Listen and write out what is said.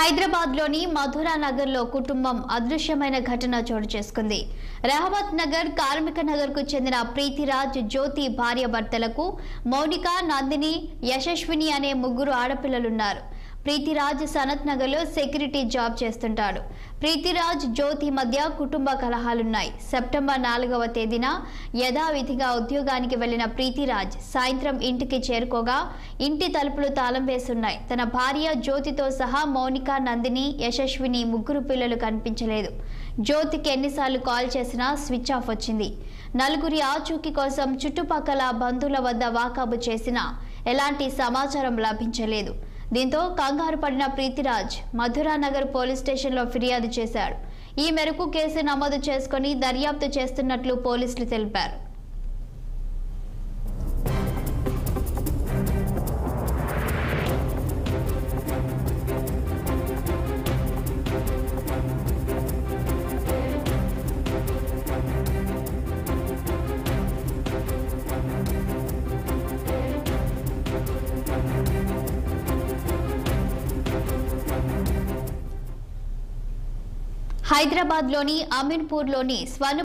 హైదరాబాద్లోని మధురా నగర్లో కుటుంబం అదృశ్యమైన ఘటన చోటు చేసుకుంది. రహమత్ నగర్, కార్మిక నగర్కు చెందిన ప్రీతిరాజ్, జ్యోతి భార్యాభర్తలకు మౌనిక, నందిని, యశస్విని అనే ముగ్గురు ఆడపిల్లలున్నారు. ప్రీతిరాజ్ సనత్ నగర్లో సెక్యూరిటీ జాబ్ చేస్తుంటాడు. ప్రీతిరాజ్, జ్యోతి మధ్య కుటుంబ కలహాలున్నాయి. సెప్టెంబర్ 4వ తేదీన యథావిధిగా ఉద్యోగానికి వెళ్లిన ప్రీతిరాజ్ సాయంత్రం ఇంటికి చేరుకోగా ఇంటి తలుపులు తాళం వేసున్నాయి. తన భార్య జ్యోతితో సహా మౌనిక, నందిని, యశస్విని ముగ్గురు పిల్లలు కనిపించలేదు. జ్యోతికి ఎన్నిసార్లు కాల్ చేసినా స్విచ్ ఆఫ్ వచ్చింది. నలుగురి ఆచూకీ కోసం చుట్టుపక్కల బంధువుల వద్ద వాకబు చేసినా ఎలాంటి సమాచారం లభించలేదు. దీంతో కంగారు పడిన ప్రీతిరాజ్ మధురా నగర్ పోలీస్ స్టేషన్లో ఫిర్యాదు చేశాడు. ఈ మేరకు కేసు నమోదు చేసుకుని దర్యాప్తు చేస్తున్నట్లు పోలీసులు తెలిపారు. హైదరాబాద్లోని అమీన్పూర్లోని స్వర్ణ